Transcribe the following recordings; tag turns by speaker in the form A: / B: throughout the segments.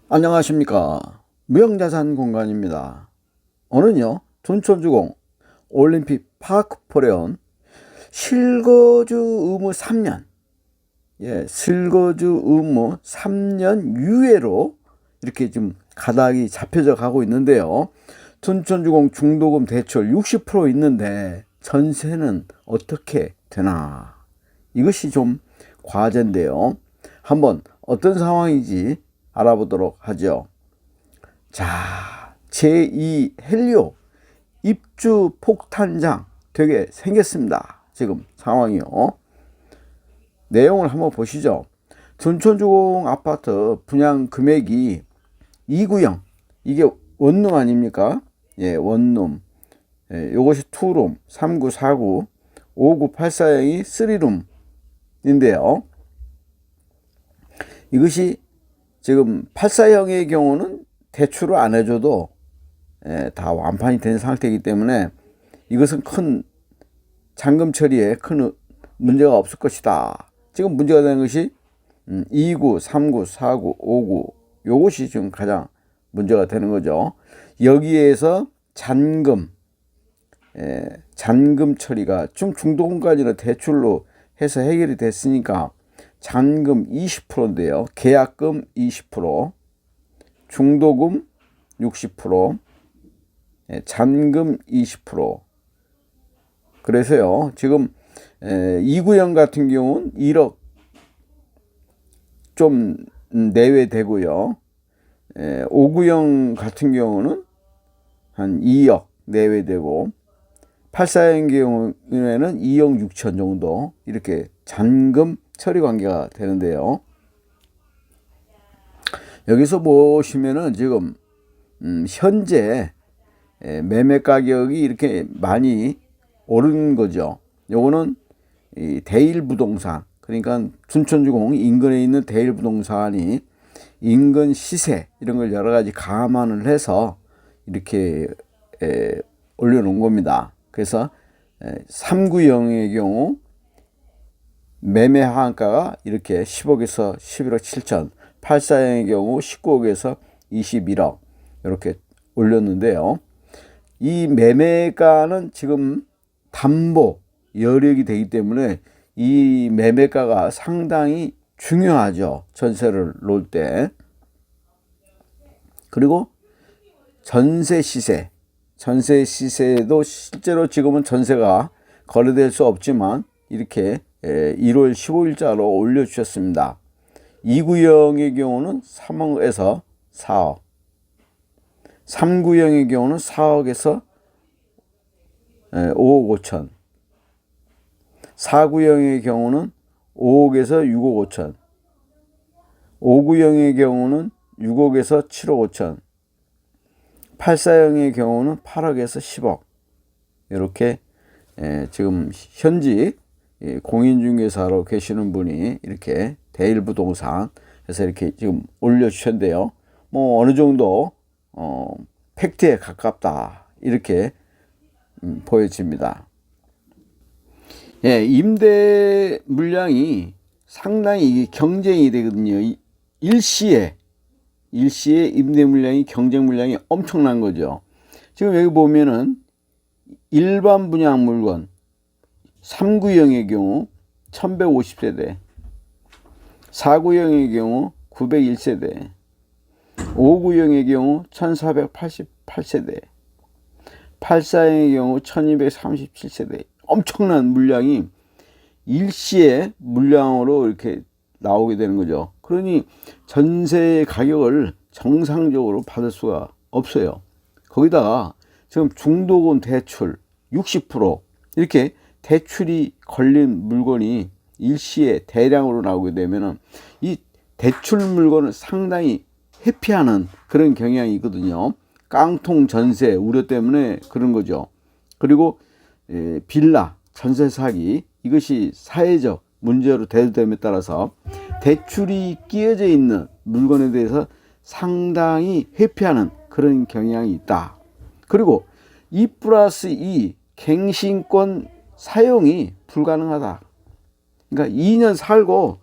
A: 안녕하십니까. 무형자산 공간입니다. 오늘은요, 둔촌주공 올림픽 파크포레온 실거주 의무 3년, 실거주 의무 3년 유예로 이렇게 좀 가닥이 잡혀져 가고 있는데요. 둔촌주공 중도금 대출 60% 있는데 전세는 어떻게 되나? 이것이 좀 과제인데요. 한번 어떤 상황인지 알아보도록 하죠. 자, 제2 헬리오 입주 폭탄장 되게 생겼습니다. 지금 상황이요. 내용을 한번 보시죠. 둔촌주공 아파트 분양 금액이 2구형, 이게 원룸 아닙니까? 원룸. 요것이 2룸, 3구, 4구, 5구, 8사형이 3룸인데요. 이것이 지금 8사형의 경우는 대출을 안 해줘도 다 완판이 된 상태이기 때문에 이것은 큰 잔금 처리에 큰 문제가 없을 것이다. 지금 문제가 되는 것이 2구, 3구, 4구, 5구 요것이 지금 가장 문제가 되는 거죠. 여기에서 잔금 처리가 좀 중도금까지는 대출로 해서 해결이 됐으니까 잔금 20%인데요. 계약금 20%, 중도금 60%, 잔금 20%. 그래서요, 지금 2구형 같은 경우는 1억 좀 내외되고요. 5구형 같은 경우는 한 2억 내외되고, 8사형 경우에는 2억 6천 정도 이렇게 잔금 처리 관계가 되는데요. 여기서 보시면은 지금 현재 매매 가격이 이렇게 많이 오른 거죠. 요거는 대일 부동산, 그러니까 둔촌주공 인근에 있는 대일 부동산이 인근 시세 이런 걸 여러 가지 감안을 해서 이렇게 올려놓은 겁니다. 그래서 3구형의 경우 매매 하한가가 이렇게 10억에서 11억 7천, 8사형의 경우 19억에서 21억 이렇게 올렸는데요. 이 매매가는 지금 담보 여력이 되기 때문에 이 매매가가 상당히 중요하죠. 전세를 놓을 때. 그리고 전세 시세도 실제로 지금은 전세가 거래될 수 없지만 이렇게 1월 15일자로 올려주셨습니다. 2구형의 경우는 3억에서 4억, 3구형의 경우는 4억에서 5억 5천, 4구형의 경우는 5억에서 6억 5천, 5구형의 경우는 6억에서 7억 5천, 8사형의 경우는 8억에서 10억 이렇게 지금 현직 공인중개사로 계시는 분이 이렇게 대일부동산 해서 이렇게 지금 올려주셨는데요. 뭐 어느 정도 팩트에 가깝다 이렇게 보여집니다. 임대 물량이 상당히 경쟁이 되거든요. 일시에 임대 물량이 경쟁 물량이 엄청난 거죠. 지금 여기 보면은 일반 분양 물건 3구형의 경우 1150세대, 4구형의 경우 901세대, 5구형의 경우 1488세대, 8사형의 경우 1237세대. 엄청난 물량이 일시에 물량으로 이렇게 나오게 되는 거죠. 그러니 전세 가격을 정상적으로 받을 수가 없어요. 거기다가 지금 중도금 대출 60% 이렇게 대출이 걸린 물건이 일시에 대량으로 나오게 되면은 이 대출 물건을 상당히 회피하는 그런 경향이 있거든요. 깡통 전세 우려 때문에 그런 거죠. 그리고 빌라 전세 사기 이것이 사회적 문제로 대두됨에 따라서 대출이 끼어져 있는 물건에 대해서 상당히 회피하는 그런 경향이 있다. 그리고 2+2 갱신권 사용이 불가능하다. 그러니까 2년 살고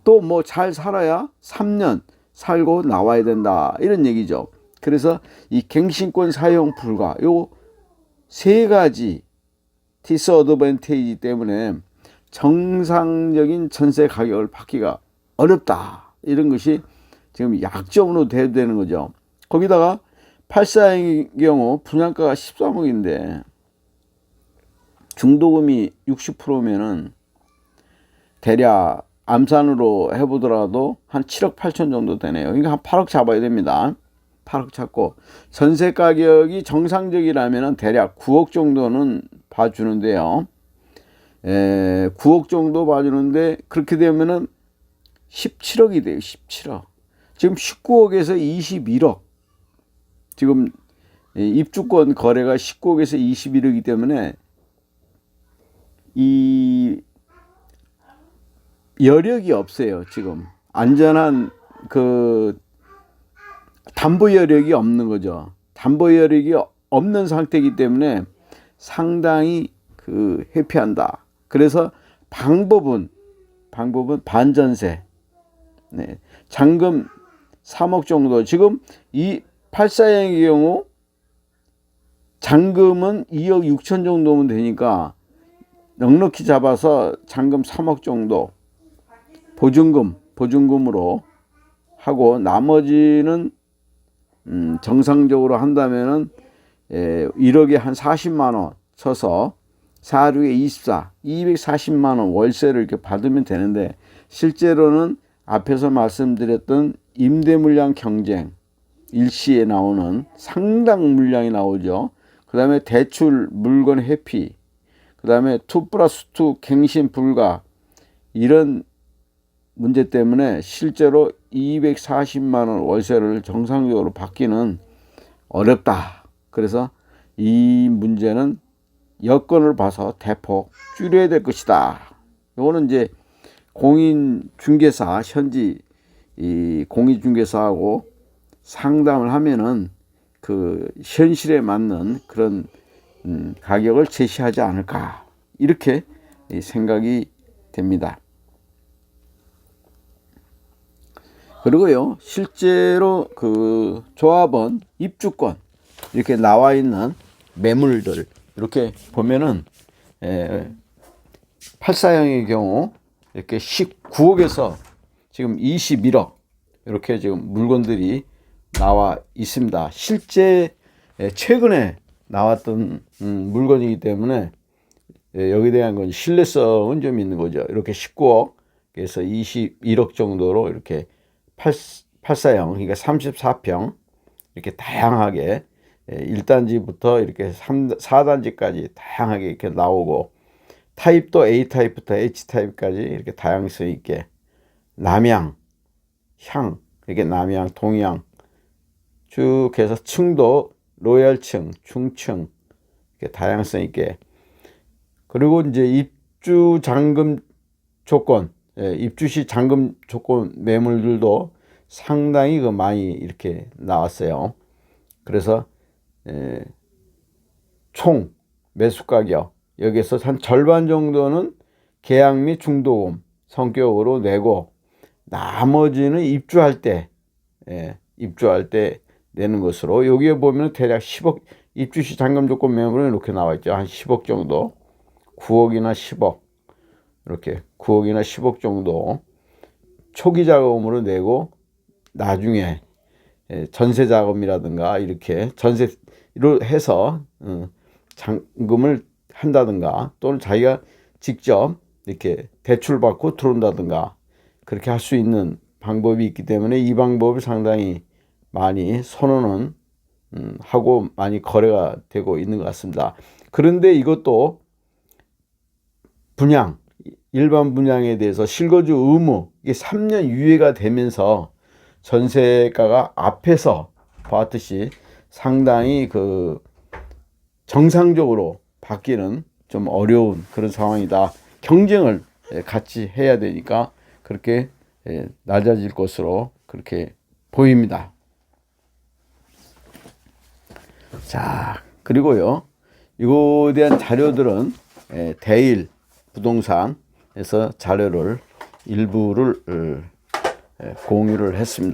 A: 또 뭐 잘 살아야 3년 살고 나와야 된다 이런 얘기죠. 그래서 이 갱신권 사용 불가 요 세 가지 디스어드밴티지 때문에 정상적인 전세 가격을 받기가 어렵다 이런 것이 지금 약점으로 대두되는 거죠. 거기다가 8사형의 경우 분양가가 13억인데 중도금이 60%면은 대략 암산으로 해보더라도 한 7억 8천 정도 되네요. 그러니까 한 8억 잡아야 됩니다. 8억 잡고 전세 가격이 정상적이라면 대략 9억 정도는 봐주는데요. 9억 정도 봐주는데 그렇게 되면은 17억이 돼요. 17억. 지금 19억에서 21억. 지금 입주권 거래가 19억에서 21억이기 때문에 이 여력이 없어요. 지금 안전한 그 담보 여력이 없는 거죠. 담보 여력이 없는 상태이기 때문에 상당히 그 회피한다. 그래서 방법은 반전세. 네. 잔금 3억 정도. 지금 이 8사형의 경우 잔금은 2억 6천 정도면 되니까 넉넉히 잡아서 잔금 3억 정도 보증금으로 하고 나머지는 정상적으로 한다면은 1억에 한 40만 원 쳐서 4, 6에 24, 240만 원 월세를 이렇게 받으면 되는데 실제로는 앞에서 말씀드렸던 임대 물량 경쟁 일시에 나오는 상당 물량이 나오죠. 그 다음에 대출 물건 회피, 그 다음에 2+2 갱신 불가 이런 문제 때문에 실제로 240만 원 월세를 정상적으로 받기는 어렵다. 그래서 이 문제는 여건을 봐서 대폭 줄여야 될 것이다. 이거는 이제 공인중개사 현지 이 공인중개사하고 상담을 하면은 그 현실에 맞는 그런 가격을 제시하지 않을까 이렇게 생각이 됩니다. 그리고요, 실제로 그 조합원 입주권 이렇게 나와 있는 매물들 이렇게 보면은 8사형의 경우 이렇게 19억에서 지금 21억 이렇게 지금 물건들이 나와 있습니다. 실제 최근에 나왔던 물건이기 때문에 여기에 대한 건 신뢰성은 좀 있는 거죠. 이렇게 19억에서 21억 정도로 이렇게 8사형 그러니까 34평 이렇게 다양하게 1단지부터 이렇게 4단지까지 다양하게 이렇게 나오고 타입도 A타입부터 H타입까지 이렇게 다양성 있게 남향, 향, 이렇게 남향, 동향 쭉 해서 층도 로열층, 중층 이렇게 다양성 있게 그리고 이제 입주 잔금 조건, 입주 시 잔금 조건 매물들도 상당히 그 많이 이렇게 나왔어요. 그래서 총 매수 가격 여기서 한 절반 정도는 계약 및 중도금 성격으로 내고 나머지는 입주할 때 내는 것으로 여기에 보면 대략 10억 입주 시 잔금 조건 매물은 이렇게 나와 있죠. 한 10억 정도 9억이나 10억 이렇게 9억이나 10억 정도 초기 자금으로 내고 나중에 전세 자금이라든가 이렇게 전세로 해서 잔금을 한다든가 또는 자기가 직접 이렇게 대출 받고 들어온다든가 그렇게 할 수 있는 방법이 있기 때문에 이 방법을 상당히 많이 선호는 하고 많이 거래가 되고 있는 것 같습니다. 그런데 이것도 분양 일반 분양에 대해서 실거주 의무 이게 3년 유예가 되면서 전세가가 앞에서 봤듯이 상당히 그 정상적으로 받기는 좀 어려운 그런 상황이다. 경쟁을 같이 해야 되니까 그렇게 낮아질 것으로 그렇게 보입니다. 자, 그리고요, 이거에 대한 자료들은 대일 부동산에서 자료를 일부를 공유를 했습니다.